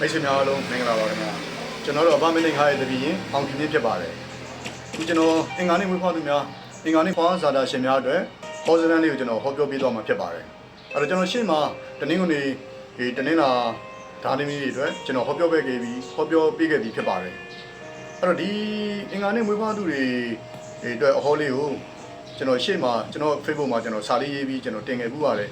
မိတ်ဆွေများအားလုံးမင်္ဂလာပါခင်ဗျာကျွန်တော်တို့ဗာမင်းလင်ခါရဲ့တပည့်ရင်အောင်ပြင်းဖြစ်ပါတယ်အခုကျွန်တော်အင်္ဂါနေ့မွေးဖွားသူများအင်္ဂါနေ့ဖွားဇာတာရှင်များအတွက်ဟောစတန်းလေးကိုကျွန်တော်ဟောပြောပေးသွားမှာဖြစ်ပါတယ်အဲ့တော့ကျွန်တော်ရှေ့မှာတနင်္ဂနွေဒီတနင်္လာဓာတ်သမီးတွေအတွက်ကျွန်တော်ဟောပြောပေးခဲ့ပြီးဖြစ်ပါတယ်အဲ့တော့ဒီအင်္ဂါနေ့မွေးဖွားသူတွေအတွက်အဟောလေးကိုကျွန်တော်ရှေ့မှာကျွန်တော် Facebook မှာကျွန်တော်စာလေးရေးပြီးကျွန်တော်တင်ခဲ့ပူပါတယ်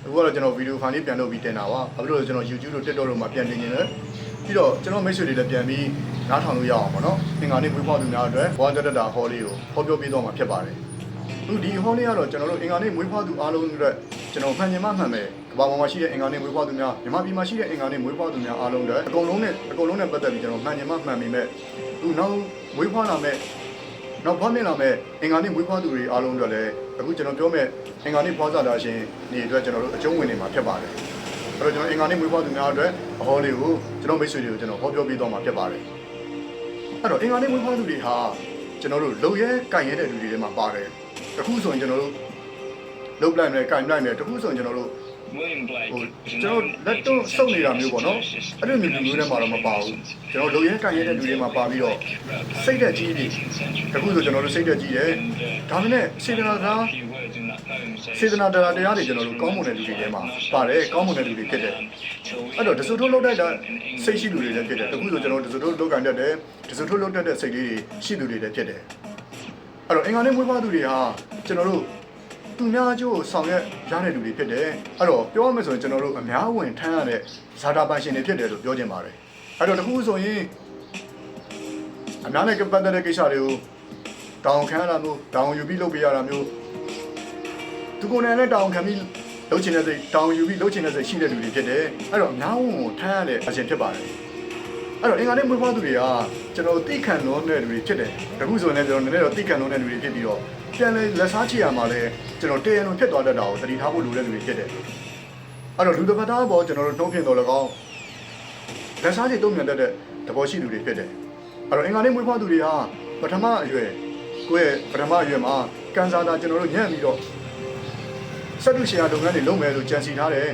အခုကတော့ကျွန်တော်ဗီဒီယိုဖိုင်လေးပြန်လုပ်ပြီးတင်တာပါဘာဖြစ်လို့လဲကျွန်တော် YouTube တို့ TikTok တို့မှာပြန်တင်နေတယ်ပြီးတော့ကျွန်တော်မိတ်ဆွေတွေလည်းပြန်ပြီးနားထောင်လို့ရအောင်ပေါ့နော်အင်္ဂါနေ့မွေးဖွားသူများအတွက်ဘွားတက်တာဟောလေးကိုဟောပြောပေးသွားမှာဖြစ်ပါတယ်အခုဒီဟောလေးကတော့ကျွန်တော်တို့အင်္ဂါနေ့မွေးဖွားသူအားလုံးအတွက်ကျွန်တော်မှန်မြင်မှန်မယ်ကမ္ဘာပေါ်မှာရှိတဲ့အင်္ဂါနေ့မွေးဖွားသူများမြန်မာပြည်မှာရှိတဲ့အင်္ဂါနေ့မွေးဖွားသူများအားလုံးအတွက်အကုန်လုံးနဲ့ပတ်သက်ပြီးကျွန်တော်မှန်မြင်မှန်မိမဲ့အခုနောက်မွေးဖွားလာမဲ့နောက်ဖွားမြင်လာမဲ့အင်္ဂါနေ့မွေးဖွားသူတွေအားလုံးအတွက်လည်းအခုကျွန်တော်ပြောမဲ့အင်္ဂါနေ့ဖွားစားတာရှင်ဒီအတွက်ကျွန်တော်တို့အကျုံးဝင်နေမှာဖြစ်ပါတယ်အဲ့တော့ကျွန်တော်အင်္ဂါနေ့မွေးဖွားသူများအတွက်အဟောလေးကိုကျွန်တော်မိတ်ဆွေတွေကိုကျွန်တော်ဟောပြောပေးသွားမှာဖြစ်ပါတယ်အဲ့တော့အင်္ဂါနေ့မွေးဖွားသူတွေဟာကျွန်တော်တို့လုံရဲကင်ရဲတဲ့လူတွေထဲမှာပါတယ်တခုဆိုရင်ကျွန်တော်တို့လုံပလိုက်မယ်ကင်ပလိုက်မယ်တခုဆိုရင်ကျွန်တော်တို့ကျွန်တော်လက်တော့စုပ်နေတာမျိုးပေါ့နော်အဲ့လိုမျိုးထဲမှာတော့မပါဘူးကျွန်တော်လုံရဲကင်ရဲတဲ့လူတွေမှာပါပြီးတော့စိတ်သက်ကြီးတွေတခုဆိုကျွန်တော်တို့စိတ်သက်ကြီးတယ်ဒါပေမဲ့စေတနာတရားတွေကျွန်တော်တို့ကောင်းမွန်တဲ့လူတွေထဲမှာပါတယ်ကောင်းမွန်တဲ့လူတွေဖြစ်တယ်အဲ့တော့ဒစုထိုးလောက်တိုက်တာစိတ်ရှိလူတွေလည်းဖြစ်တယ်တခုဆိုကျွန်တော်ဒစုထိုးလောက်ကန်တတ်တယ်ဒစုထိုးလောက်တတ်တဲ့စိတ်လေးတွေရှိသူတွေလည်းဖြစ်တယ်အဲ့တော့အင်္ဂါနေ့မွေးဖွားသူတွေဟာကျွန်တော်တို့သူများအကျိုးဆောင်ရွက်ရတဲ့လူတွေဖြစ်တယ်အဲ့တော့ပြောရမယ်ဆိုရင်ကျွန်တော်တို့အများဝင်ထမ်းရတဲ့ဇာတာပိုင်ရှင်တွေဖြစ်တယ်လို့ပြောချင်ပါတယ်အဲ့တော့တခုဆိုရင်အများနဲ့ပတ်သက်တဲ့ကိစ္စတွေကိုတောင်းခံရတာမျိုးတောင်းယူပြီးလုပ်ပေးရတာမျိုးသူကိုယ်နဲ့လည်းတောင်းခံပြီးလုပ်ချင်တဲ့စိတ်တောင်းယူပြီးလုပ်ချင်တဲ့စိတ်ရှိတဲ့လူတွေဖြစ်တယ်အဲ့တော့အများဝင်ကိုထမ်းရတဲ့အရှင်ဖြစ်ပါတယ်အဲ့တော့အင်္ဂါနေ့မွေးဖွားသူတွေကကျွန်တော်သိခံလွန်တဲ့လူတွေဖြစ်တယ်တခုဆိုရင်လည်းကျွန်တော်နည်းနည်းတော့သိခံလွန်တဲ့လူတွေဖြစ်ပြီးတော့ပြန်လဲလက်စားချရမှာလဲကျွန်တော်တရားလုံးဖြစ်သွားတတ်တာကိုတတိထားဖို့လိုတဲ့လူတွေဖြစ်တယ်အဲ့တော့လူတစ်ဖက်သားပေါ်ကျွန်တော်တို့နှုံးပြင်တော်၎င်းလက်စားချတုံ့ပြန်တတ်တဲ့သဘောရှိသူတွေဖြစ်တယ်အဲ့တော့အင်္ဂါနေ့မွေးဖွားသူတွေဟာပထမအရွယ်ကိုယ့်ရဲ့ပထမအရွယ်မှာကန်ဆာတာကျွန်တော်တို့ညံ့ပြီးတော့စက်တူရှယ်ယာလုပ်ငန်းတွေလုပ်မယ်လို့ကြံစီထားတယ်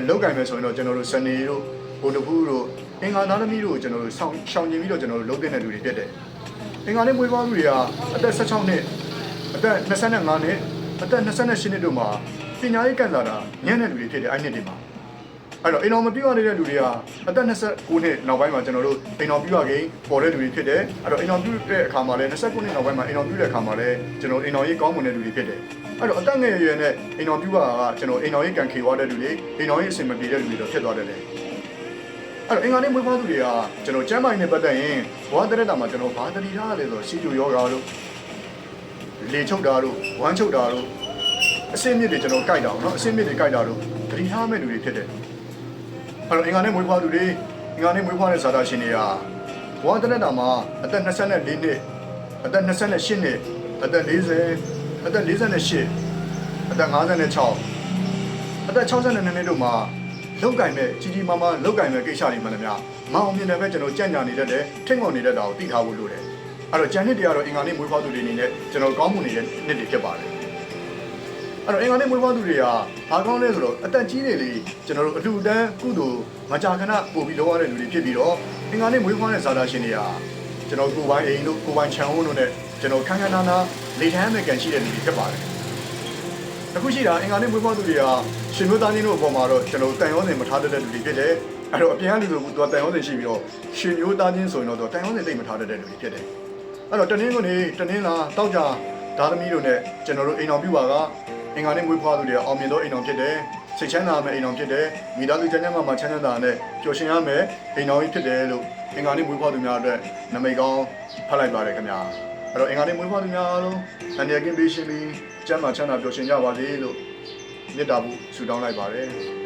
လုပ်ကင်မယ်ဆိုရင်တော့ကျွန်တော်တို့စနေတို့ဘိုလ်တဖူးတို့အင်္ဂါသားသမီးတို့ကျွန်တော်တို့ရှောင်ကျင်ပြီးတော့ကျွန်တော်တို့လုပ်တဲ့လူတွေဖြစ်တယ်အင်္ဂါနေ့မွေးဖွားသူတွေဟာအသက်16နှစ်အသက်25နှစ်အသက်28နှစ်တို့မှာပညာရေးကန်လာတာညံ့တဲ့လူတွေဖြစ်တယ်အဲ့နှစ်တွေမှာအဲ့တော့အိမ်တော်မပြည့်ရတဲ့လူတွေဟာအသက်29နှစ်နောက်ပိုင်းမှာကျွန်တော်တို့အိမ်တော်ပြည့်ရခင်ပေါ်တဲ့လူတွေဖြစ်တယ်အဲ့တော့အိမ်တော်ပြည့်တဲ့အခါမှာလည်း29နှစ်နောက်ပိုင်းမှာအိမ်တော်ပြည့်တဲ့အခါမှာလည်းကျွန်တော်အိမ်တော်ရေးကောင်းမွန်တဲ့လူတွေဖြစ်တယ်အဲ့တော့အသက်ငယ်ရွယ်နဲ့အိမ်တော်ပြည့်ရတာကကျွန်တော်အိမ်တော်ရေးကန်ခေသွားတဲ့လူတွေအိမ်တော်ရေးအဆင်မပြေတဲ့လူတွေတော့ဖြစ်သွားတယ်လေအဲ့တော့အင်္ဂါနေ့မွေးဖွားသူတွေကကျွန်တော်ကျမ်းမာရေးနဲ့ပတ်သက်ရင်ဘဝတရက်တာမှာကျွန်တော်ဘာတတိထားရလဲဆိုတော့စီတူယောဂါတို့လေချုပ်တာတို့ဝမ်းချုပ်တာတို့အဆင့်မြင့်တွေကျွန်တော်ကြိုက်တာเนาะအဆင့်မြင့်တွေကြိုက်တာတို့တတိထားမဲ့လူတွေဖြစ်တယ်အဲ့တော့အင်္ဂါနေ့မွေးဖွားသူတွေအင်္ဂါနေ့မွေးဖွားတဲ့ဇာတာရှင်တွေကဘဝတရက်တာမှာအသက်24နှစ်အသက်28နှစ်အသက်40အသက်48အသက်56အသက်62နှစ်တို့မှာလောက်ကင်မဲ့ကြီးမားမားလောက်ကင်မဲ့ကိစ္စတွေမှန်တယ်များမအောင်မြင်တယ်ပဲကျွန်တော်ကြံ့ညာနေတတ်တယ်ထိတ်ငုံနေတတ်တာကိုသိထားဖို့လိုတယ်အဲ့တော့ကျန်နှစ်တွေကတော့အင်္ဂါနေ့မွေးဖွားသူတွေအနေနဲ့ကျွန်တော်ကောင်းမှုနေတဲ့နှစ်တွေဖြစ်ပါတယ်အဲ့တော့အင်္ဂါနေ့မွေးဖွားသူတွေကဘာကောင်းလဲဆိုတော့အသက်ကြီးနေလေကျွန်တော်တို့အလှူဒန်းကုသိုလ်မကြာခဏပို့ပြီးလုပ်ရတဲ့လူတွေဖြစ်ပြီးတော့အင်္ဂါနေ့မွေးဖွားတဲ့ဇာတာရှင်တွေကကျွန်တော်ကိုယ်ပိုင်အိမ်တို့ကိုယ်ပိုင်ခြံဝန်းတို့နဲ့ကျွန်တော်ခန်းခန်းနာနာလေထမ်းမဲ့ကန်ရှိတဲ့လူတွေဖြစ်ပါတယ်အခုရှိတာအင်္ဂါနေ့မွေးဖွားသူတွေကရှင်မျိုးသားချင်းတို့အပေါ်မှာတော့ကျွန်တော်တန်ရောစင်မထားတတ်တဲ့လူတွေဖြစ်တယ်အဲ့တော့အပြင်ကလူတို့ကတန်ရောစင်ရှိပြီးတော့ရှင်မျိုးသားချင်းဆိုရင်တော့တန်ရောစင်သိမ့်မထားတတ်တဲ့လူတွေဖြစ်တယ်အဲ့တော့တနင်္ဂနွေတောက်ကြဒါသမီးတို့နဲ့ကျွန်တော်တို့အိမ်တော်ပြပါကအင်္ဂါနေ့မွေးဖွားသူတွေအောင်မြင်သောအိမ်တော်ဖြစ်တယ်စိတ်ချမ်းသာမယ့်အိမ်တော်ဖြစ်တယ်မိသားစုချမ်းသာမှချမ်းသာနဲ့ပျော်ရွှင်ရမယ့်အိမ်တော်ကြီးဖြစ်တယ်လို့အင်္ဂါနေ့မွေးဖွားသူများအတွက်နမိတ်ကောင်းဖတ်လိုက်ပါတယ်ခင်ဗျာအဲ့တော့အင်္ဂါနေ့မွေးဖွားသူများအားလုံးအန္တရာယ်ကင်းပေးရှင်ပြီးကျမ်းမာချမ်းသာပျော်ရွှင်ကြပါစေလို့မေတ္တာပို့ဆုတောင်းလိုက်ပါတယ်